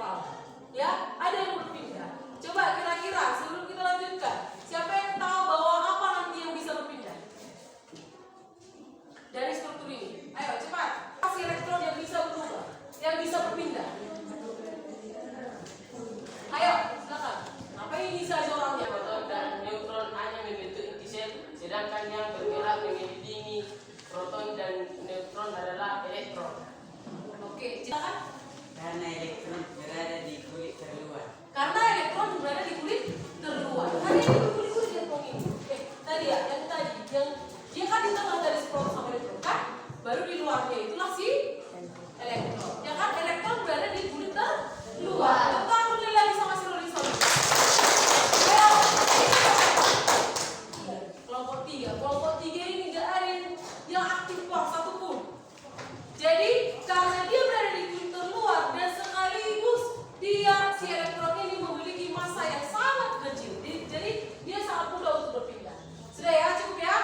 netral. Ya, ada yang berpindah. Coba kira-kira sebelum kita lanjutkan, siapa yang tahu bahwa apa nanti yang bisa berpindah dari struktur ini? Ayo cepat. Kasih elektron yang bisa berubah, yang bisa berpindah. Ayo, silakan. Apa ini saja orangnya? Proton dan neutron hanya membentuk inti sel, sedangkan yang bergerak mengelilingi proton dan neutron adalah elektron. Oke, silakan. Karena elektron berada di kulit terluar. Karena elektron berada di kulit terluar. Tadi yang di kulit elektron ini. Tadi ya, yang tadi, yang dia kan di tengah dari proton sama neutron kan? Baru di luarnya itulah si elektron. Ya kan, elektron berada di kulit terluar. Kita mulai lagi sama si rolling solid. Kelompok 3 ini nggak ada yang aktif kok satupun. Jadi karena dia berada di kulit terluar dan sekaligus dia si elektron ini memiliki massa yang sangat kecil. Jadi dia sangat mudah untuk berpindah. Sudah ya, cukup ya.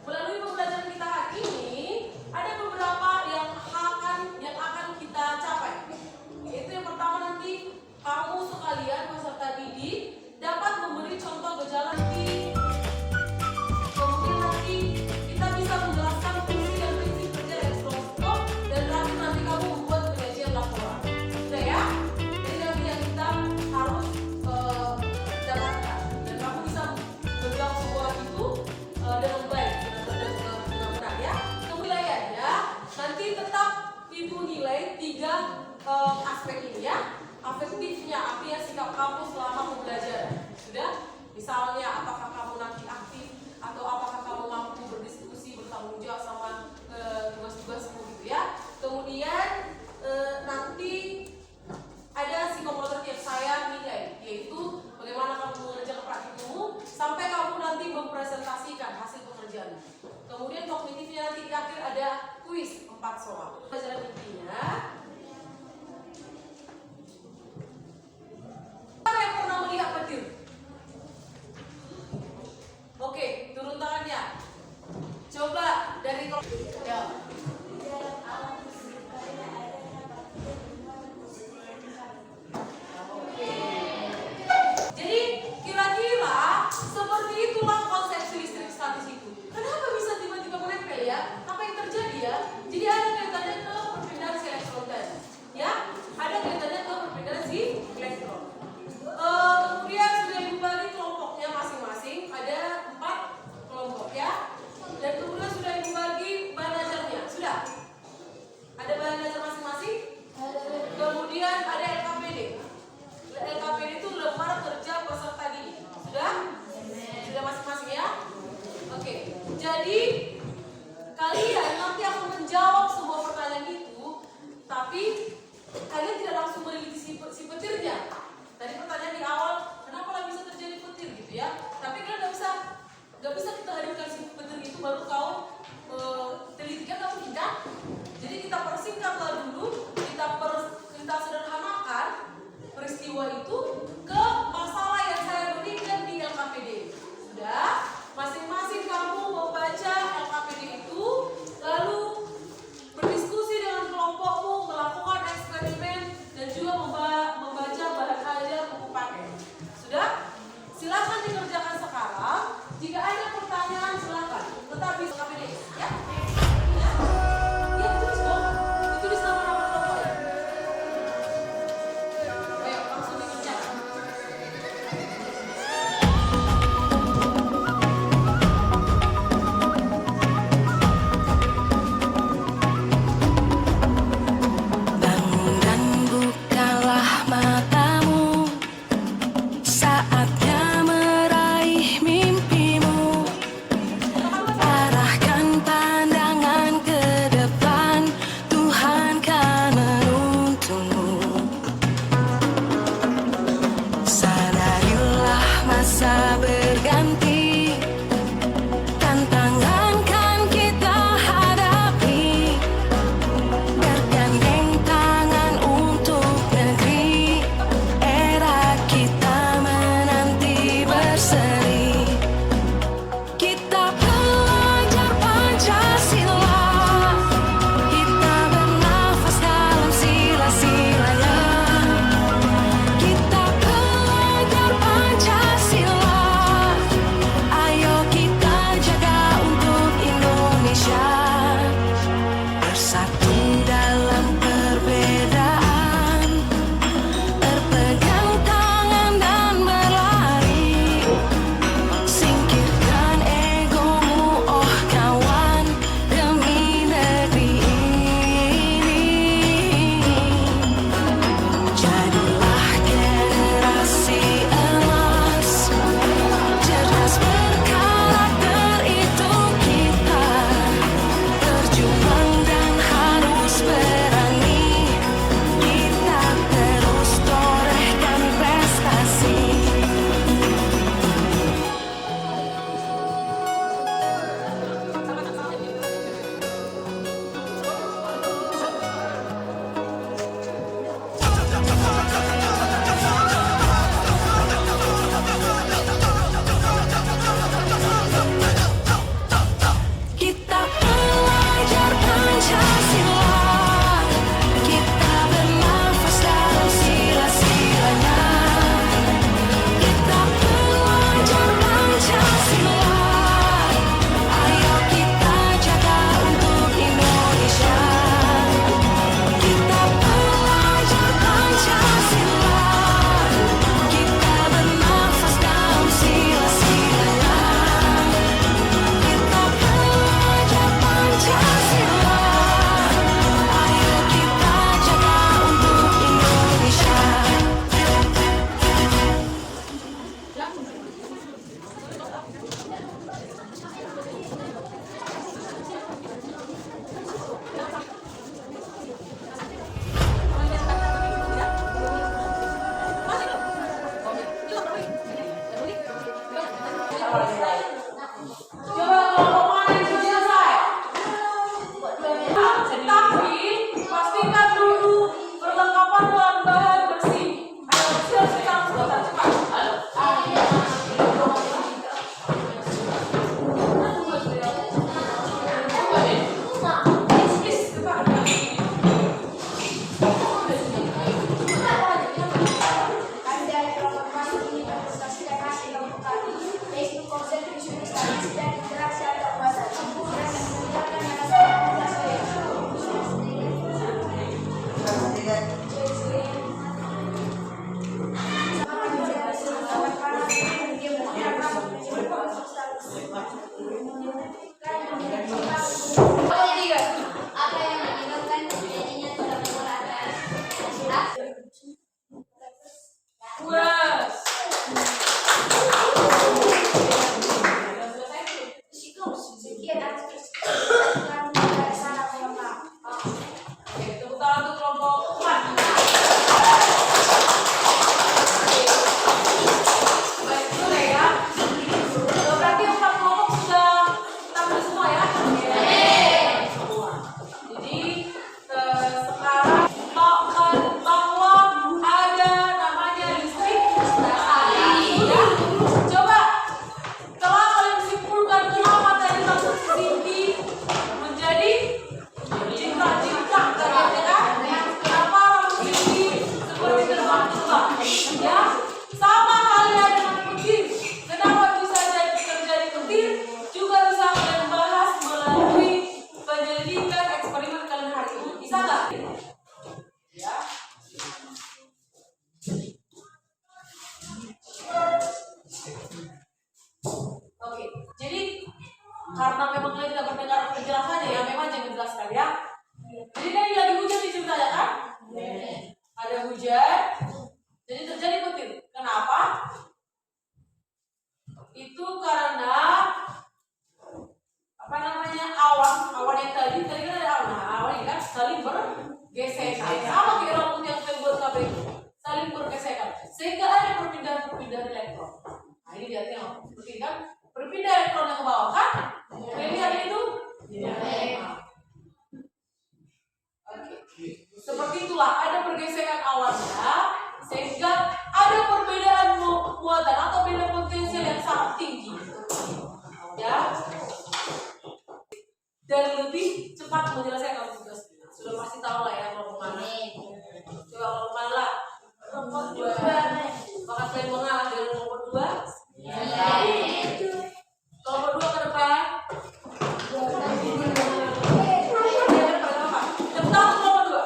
Melalui pembelajaran kita hari ini ada beberapa yang akan kita capai. Yaitu yang pertama nanti kamu sekalian peserta didik dapat memberi contoh gejala nanti. Kemudian nanti kita bisa menjelaskan fungsi dan prinsip kerja elektronskop dan terakhir nanti kamu membuat penyajian laporan. Sudah ya? Jadi nanti yang kita harus dapatkan dan kamu bisa menjawab semua itu dengan baik dengan benar ya. Kemudian ya nanti tetap ibu nilai 3 aspek ini ya. Afektifnya, artinya sikap kamu selama pembelajaran. Sudah? Misalnya apakah kamu nanti aktif atau apakah kamu mampu berdiskusi, bertanggung jawab sama tugas-tugasmu gitu ya. Kemudian nanti ada psikomotor yang saya nilai, yaitu bagaimana kamu mengerjakan praktikummu sampai kamu nanti mempresentasikan hasil pekerjaan. Kemudian kognitifnya nanti di akhir ada kuis 4 soal. Pelajaran intinya, siapa yang pernah melihat petir? Oke, turun tangannya. Coba dari ya. Oke. Jadi kira-kira seperti itulah konsepsi listrik statis itu. Kenapa bisa tiba-tiba menempel ya? Apa yang terjadi ya? Jadi ada kaitannya ke perpindahan si elektron tadi. Ya, ada kaitannya ke perpindahan si elektron. Kemudian sudah dibagi kelompoknya masing-masing, ada 4 kelompok ya. Dan kemudian sudah dibagi bahan ajarnya, sudah? Ada bahan ajar masing-masing? Kemudian ada LKPD. LKPD itu lembar kerja peserta didik. Sudah? Sudah masing-masing ya? Oke. Jadi kalian nanti akan menjawab semua pertanyaan itu, tapi kalian tidak langsung meneliti si petirnya. Tadi pertanyaan di awal, kenapa lah bisa terjadi petir gitu ya? Tapi kalian nggak bisa kita hadirkan si petir itu baru kau teliti kan kamu tidak. Jadi kita persingkatlah dulu, kita sederhanakan peristiwa itu ke masalah yang saya berikan di LKPD. Sudah, masing-masing kamu membaca LKPD itu Wes. Oke, tepuk tangan untuk kelompok 4. Baik, itu ya. Berarti 4 kelompok sudah tampil semua ya? Semua. Jadi sekarang bahwa ada namanya listrik ya. Coba telah kalian simpulkan kenapa tadi maksud Cindy menjadi cinta-cinta kalian ya kan? Kenapa rambut Cindy seperti terbang-terbang ya? Sama halnya dengan petir. Kenapa bisa terjadi petir? Juga bisa kalian bahas melalui penyelidikan eksperimen kalian hari ini. Bisa nggak? Ya. Oke, jadi karena memang kalian tidak mendengar penjelasannya ya, memang jangan dijelaskan ya. Jadi kan lagi hujan di ceritanya kan? Ada hujan, jadi terjadi petir. Kenapa? Itu karena apa namanya awan yang tadi kan ada awan, awan ini kan saling bergesekan. Sama kayak rambut yang saya buat KB saling bergesekan, sehingga ada perpindahan elektron. Nah ini dia tengok, seperti kan berpindah elektronnya ke bawah kan? Lihat itu? Oke. Seperti itulah ada pergesekan awannya, sehingga ada perbedaan muatan atau beda potensial yang sangat tinggi. Ya. Dan lebih cepat menyelesaikan tugas. Sudah pasti tahu lah ya kelompok mana. Coba kelompok mana lah? Kelompok 2. Maka kalian mengalah dengan kelompok 2. Kelompok 2 ke depan. Tentang kelompok 2.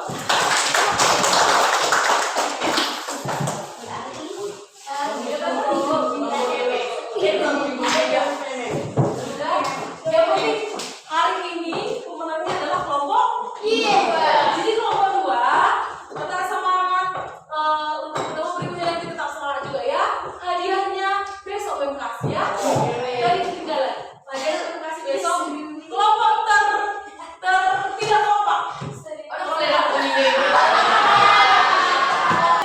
Yang penting hari ini pemenangnya adalah kelompok 2. Jadi kelompok 2 tetap semangat untuk ketemu berikutnya, nanti tetap semangat juga ya. Hadiahnya besok BMKAS ya. Dari ketinggalan. Hadiahnya BMKAS besok. Kelompok tidak kompak.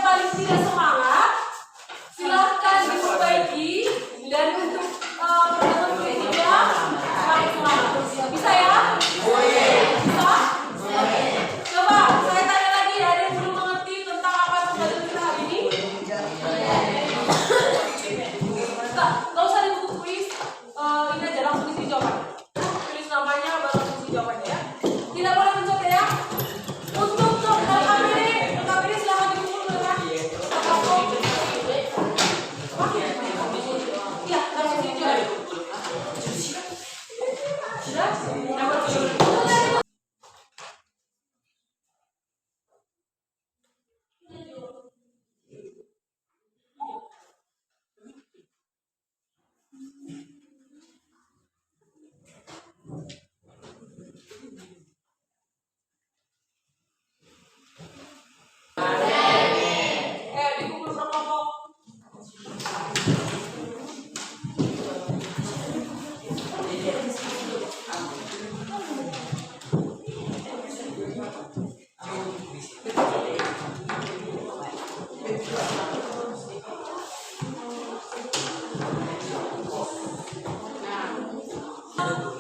Paling tidak semangat, silahkan diperbaiki dan untuk pertemuan berikutnya semakin semangat. Bisa ya? Bisa? Coba saya tanya lagi, ada yang belum mengerti tentang apa pembelajaran kita hari ini? Nggak usah di buku kuis, ini aja langsung isi jawaban. Tulis namanya baru langsung isi jawabannya ya. Tidak boleh mencoba ya. Untuk KPD silahkan dikumpulkan ya. Iya, langsung isi jawaban. Sudah? Dikumpul berkelompok.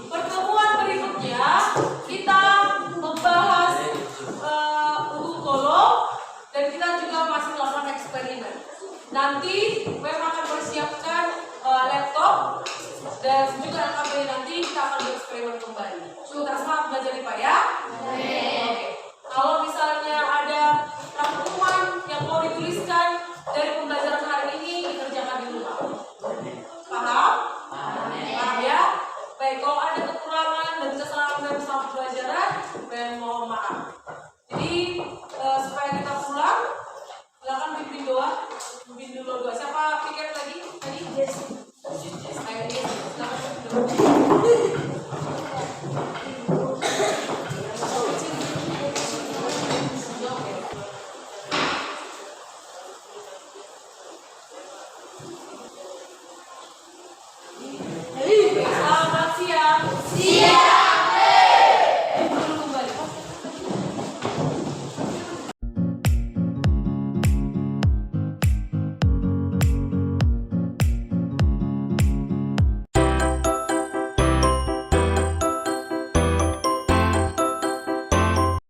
Pertemuan berikutnya kita membahas buku kolom dan kita juga masih melakukan eksperimen. Nanti Web akan persiapkan laptop dan juga KPD nanti kita akan bereksperimen kembali. Sudah semangat belajar nih Pak ya? Oke.